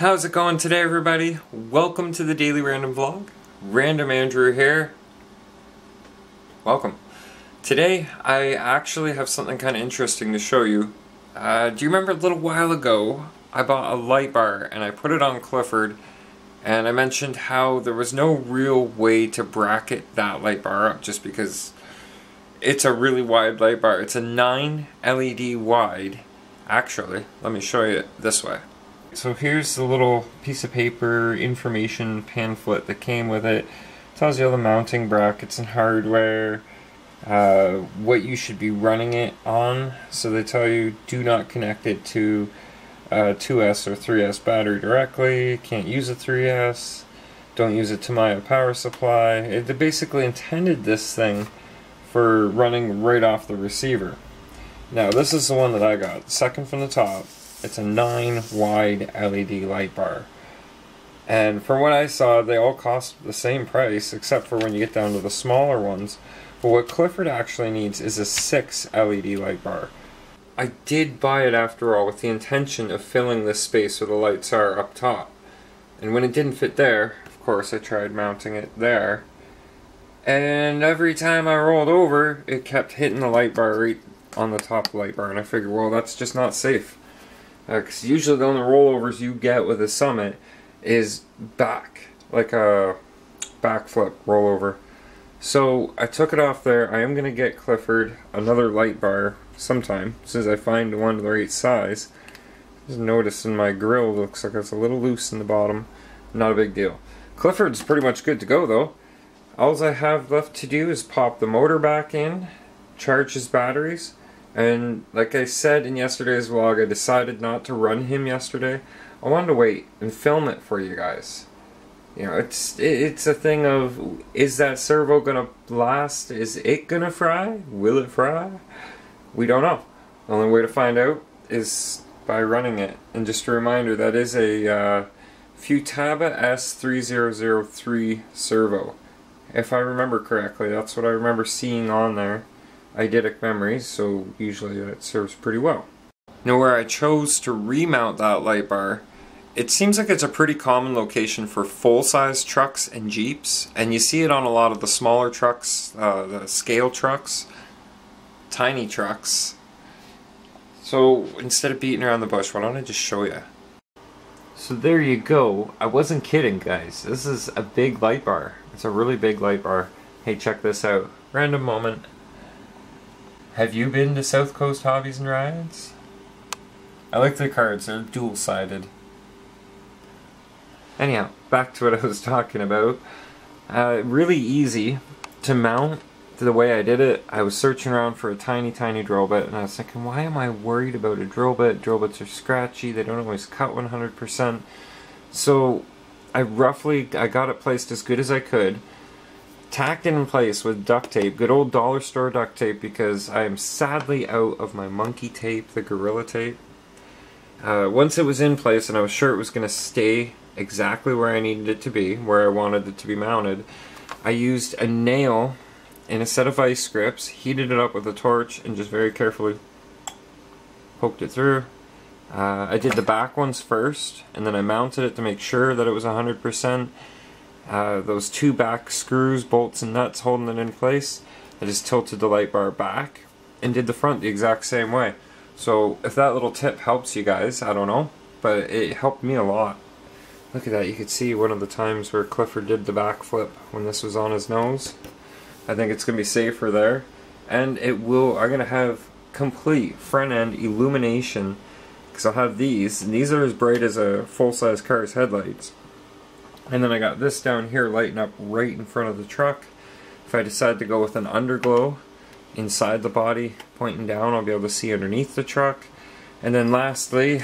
How's it going today, everybody? Welcome to the Daily Random Vlog. Random Andrew here. Welcome. Today, I actually have something kind of interesting to show you. Do you remember a little while ago, I bought a light bar and I put it on Clifford, and I mentioned how there was no real way to bracket that light bar up just because it's a really wide light bar. It's a 9 LED wide. Actually, let me show you it this way. So here's the little piece of paper information pamphlet that came with it. It tells you all the mounting brackets and hardware, what you should be running it on. So they tell you do not connect it to a 2S or 3S battery directly, can't use a 3S, don't use a Tamiya power supply. They basically intended this thing for running right off the receiver. Now this is the one that I got, second from the top. It's a 9 wide LED light bar. And from what I saw, they all cost the same price, except for when you get down to the smaller ones. But what Clifford actually needs is a 6 LED light bar. I did buy it after all with the intention of filling this space where the lights are up top. And when it didn't fit there, of course I tried mounting it there. And every time I rolled over, it kept hitting the light bar right on the top light bar. And I figured, well, that's just not safe. Because usually the only rollovers you get with a Summit is back, like a backflip rollover. So I took it off there. I am going to get Clifford another light bar sometime, as soon as I find one the right size. Just noticing my grill looks like it's a little loose in the bottom. Not a big deal. Clifford's pretty much good to go though. All I have left to do is pop the motor back in, charge his batteries. And like I said in yesterday's vlog, I decided not to run him yesterday. I wanted to wait and film it for you guys. You know, it's a thing of, is that servo gonna blast? Is it gonna fry? Will it fry? We don't know. The only way to find out is by running it. And just a reminder, that is a Futaba S3003 servo. If I remember correctly, that's what I remember seeing on there. Eidetic memories, so usually that serves pretty well. Now where I chose to remount that light bar, it seems like it's a pretty common location for full-size trucks and Jeeps, and you see it on a lot of the smaller trucks, the scale trucks, tiny trucks. So instead of beating around the bush, why don't I just show you? So there you go. I wasn't kidding, guys. This is a big light bar. It's a really big light bar. Hey, check this out. Random moment. Have you been to South Coast Hobbies and Rides? I like the cards, they're dual-sided. Anyhow, back to what I was talking about. Really easy to mount the way I did it. I was searching around for a tiny drill bit, and I was thinking, why am I worried about a drill bit? Drill bits are scratchy, they don't always cut 100%. So I got it placed as good as I could. Tacked it in place with duct tape, good old dollar store duct tape, because I am sadly out of my monkey tape, the Gorilla tape. Once it was in place and I was sure it was going to stay exactly where I needed it to be, where I wanted it to be mounted, I used a nail in a set of vice grips, heated it up with a torch, and just very carefully poked it through. I did the back ones first, and then I mounted it to make sure that it was 100%. Those two back screws, bolts, and nuts holding it in place. I just tilted the light bar back and did the front the exact same way. So if that little tip helps you guys, I don't know, but it helped me a lot. Look at that, you could see one of the times where Clifford did the backflip when this was on his nose. I think it's going to be safer there. And I'm going to have complete front end illumination, because I'll have these, and these are as bright as a full-size car's headlights. And then I got this down here lighting up right in front of the truck. If I decide to go with an underglow inside the body, pointing down, I'll be able to see underneath the truck. And then lastly,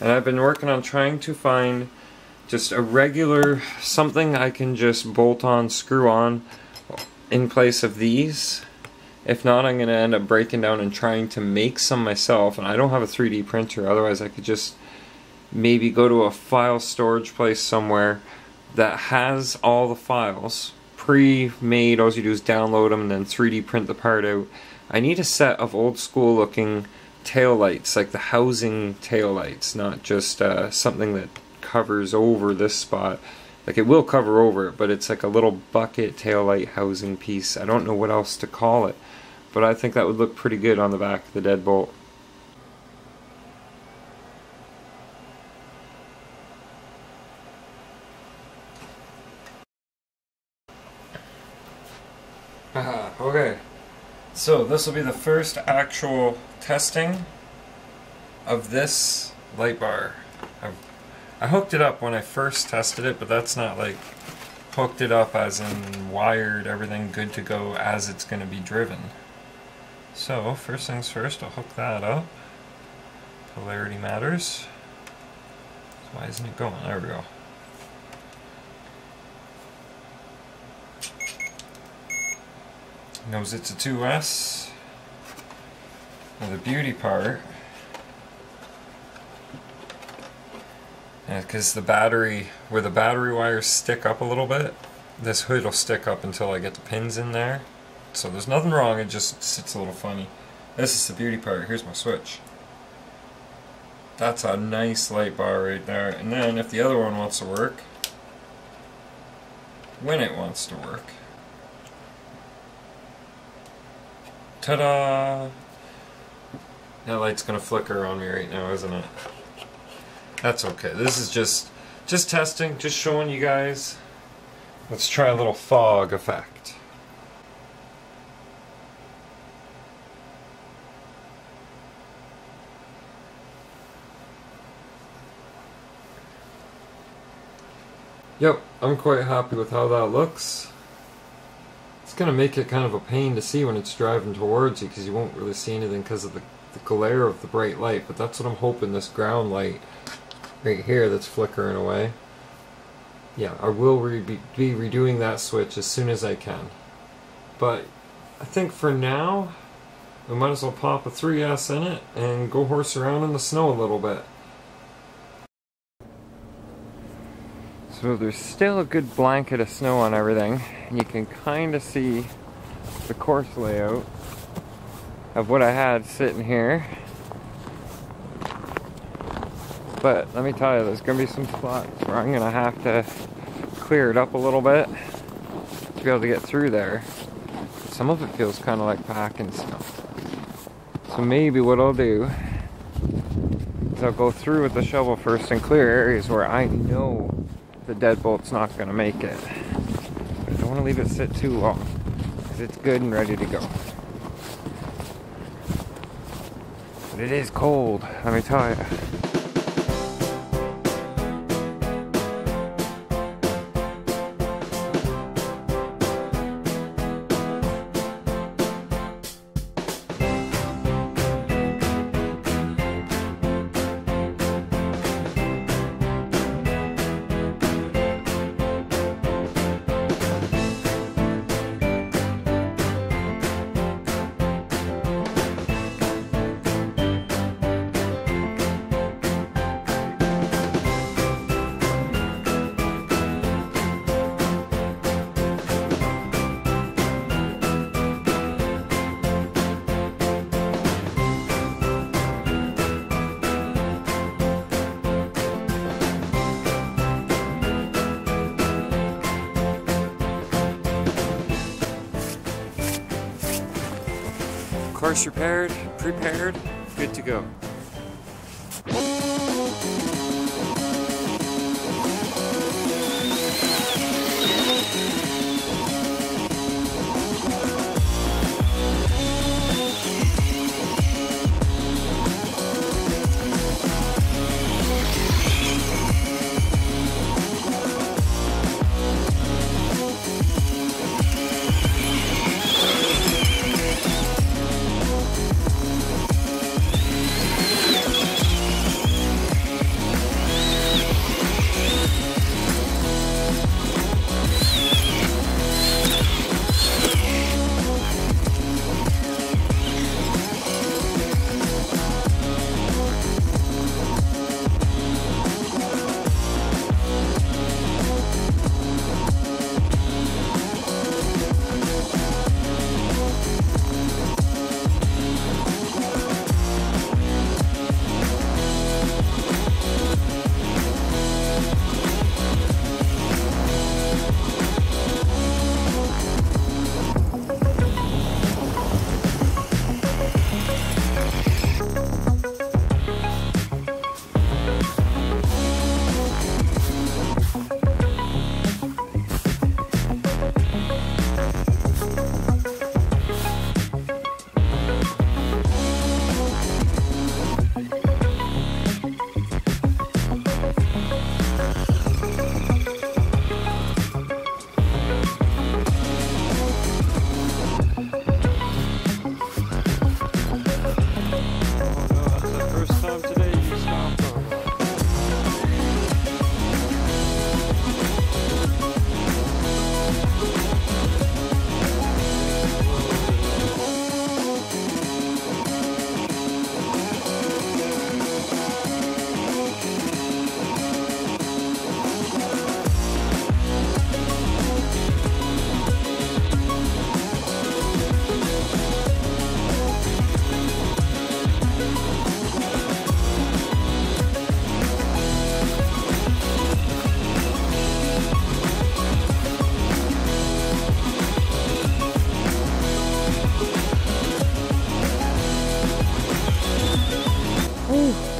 and I've been working on trying to find just a regular, something I can just bolt on, screw on in place of these. If not, I'm going to end up breaking down and trying to make some myself. And I don't have a 3D printer, otherwise I could just maybe go to a file storage place somewhere that has all the files pre-made. All you do is download them and then 3D print the part out. I need a set of old school looking tail lights, like the housing tail lights, not just something that covers over this spot. Like, it will cover over it, but it's like a little bucket tail light housing piece. I don't know what else to call it, but I think that would look pretty good on the back of the deadbolt. Okay, so this will be the first actual testing of this light bar. I hooked it up when I first tested it, but that's not like hooked it up as in wired everything good to go as it's going to be driven. So first things first, I'll hook that up. Polarity matters. So why isn't it going? There we go. Knows it's a 2S. Now the beauty part, because the battery, where the battery wires stick up a little bit, this hood will stick up until I get the pins in there. So there's nothing wrong, it just sits a little funny. This is the beauty part. Here's my switch. That's a nice light bar right there. And then if the other one wants to work, when it wants to work, ta-da! That light's gonna flicker on me right now, isn't it? That's okay. This is just testing, just showing you guys. Let's try a little fog effect. Yep, I'm quite happy with how that looks. It's going to make it kind of a pain to see when it's driving towards you because you won't really see anything because of the glare of the bright light, but that's what I'm hoping, this ground light right here that's flickering away. Yeah, I will be redoing that switch as soon as I can. But I think for now, we might as well pop a 3S in it and go horse around in the snow a little bit. So there's still a good blanket of snow on everything, and you can kind of see the course layout of what I had sitting here. But let me tell you, there's going to be some spots where I'm going to have to clear it up a little bit to be able to get through there. Some of it feels kind of like packing snow. So maybe what I'll do is I'll go through with the shovel first and clear areas where I know the deadbolt's not going to make it. But I don't want to leave it sit too long because it's good and ready to go. But it is cold, let me tell you. Course repaired, prepared, good to go.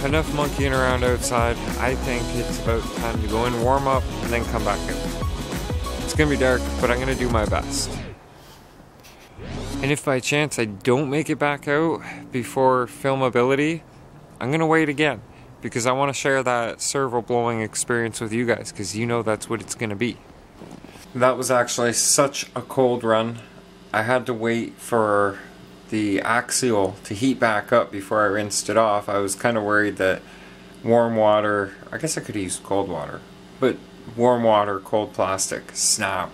enough monkeying around outside. I think it's about time to go in, warm up, and then come back out. It's gonna be dark, but I'm gonna do my best. And if by chance I don't make it back out before filmability, I'm gonna wait again, because I want to share that servo blowing experience with you guys, because you know that's what it's gonna be. That was actually such a cold run. I had to wait for the axial to heat back up before I rinsed it off. I was kind of worried that warm water, I guess I could use cold water, but warm water, cold plastic, snap.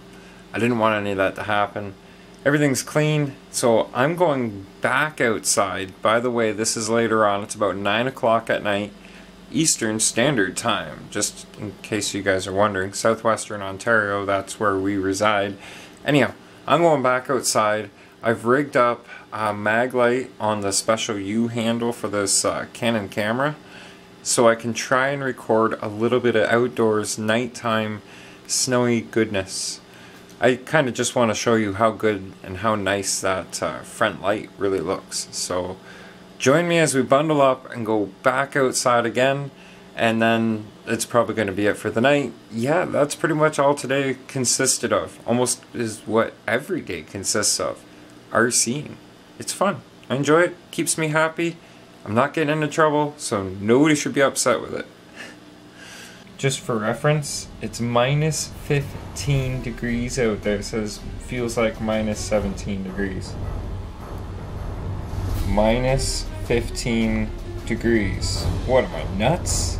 I didn't want any of that to happen. Everything's clean, so I'm going back outside. By the way, this is later on. It's about 9 o'clock at night, Eastern Standard Time, just in case you guys are wondering. Southwestern Ontario, that's where we reside. Anyhow, I'm going back outside. I've rigged up a mag light on the special U handle for this Canon camera, so I can try and record a little bit of outdoors nighttime snowy goodness. I kind of just want to show you how good and how nice that front light really looks. So join me as we bundle up and go back outside again, and then it's probably going to be it for the night. Yeah, that's pretty much all today consisted of. Almost is what every day consists of. RCing. It's fun. I enjoy it. Keeps me happy. I'm not getting into trouble, so nobody should be upset with it. Just for reference, it's minus 15 degrees out there. It says feels like minus 17 degrees. Minus 15 degrees. What am I, nuts?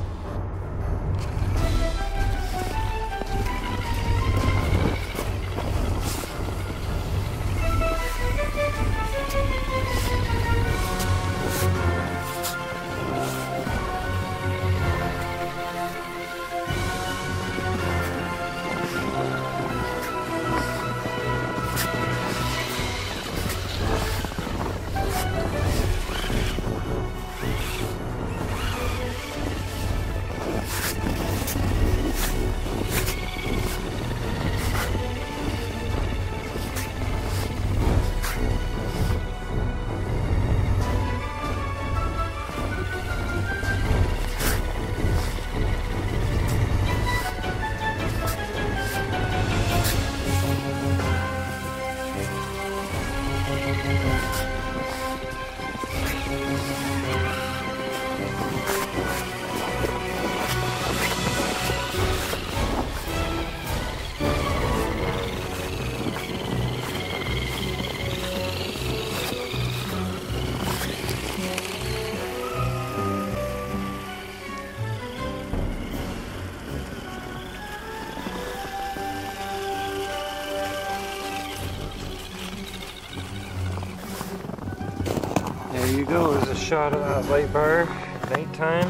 There you go, there's a shot of that light bar at nighttime.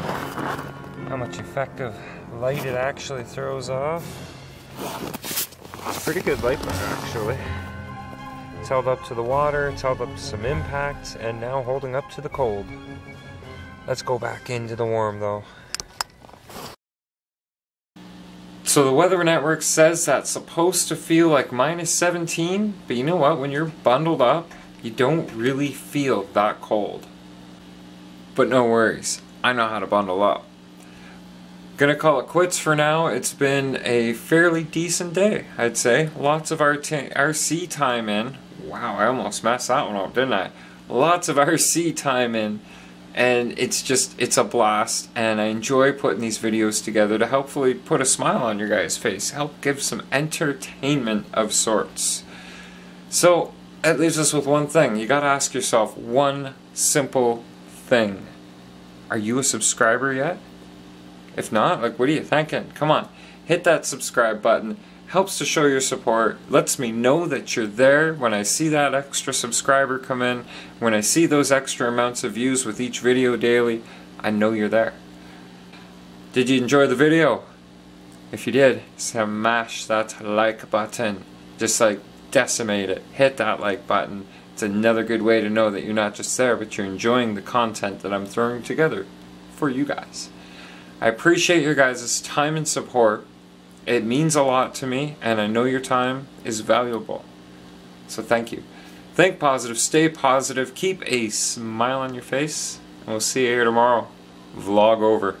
How much effective light it actually throws off. It's a pretty good light bar actually. It's held up to the water, it's held up to some impact, and now holding up to the cold. Let's go back into the warm though. So the Weather Network says that's supposed to feel like minus 17, but you know what, when you're bundled up, you don't really feel that cold. But no worries, I know how to bundle up. Gonna call it quits for now. It's been a fairly decent day, I'd say. Lots of RC time in. Wow, I almost messed that one up, didn't I? Lots of RC time in, and it's a blast, and I enjoy putting these videos together to hopefully put a smile on your guys' face, help give some entertainment of sorts. So that leaves us with one thing. You gotta ask yourself one simple thing. Are you a subscriber yet? If not, like, what are you thinking? Come on, hit that subscribe button. Helps to show your support, lets me know that you're there when I see that extra subscriber come in, when I see those extra amounts of views with each video daily, I know you're there. Did you enjoy the video? If you did, smash that like button. Just like decimate it. Hit that like button. It's another good way to know that you're not just there, but you're enjoying the content that I'm throwing together for you guys. I appreciate your guys' time and support. It means a lot to me, and I know your time is valuable. So thank you. Think positive, stay positive, keep a smile on your face, and we'll see you here tomorrow. vlog over.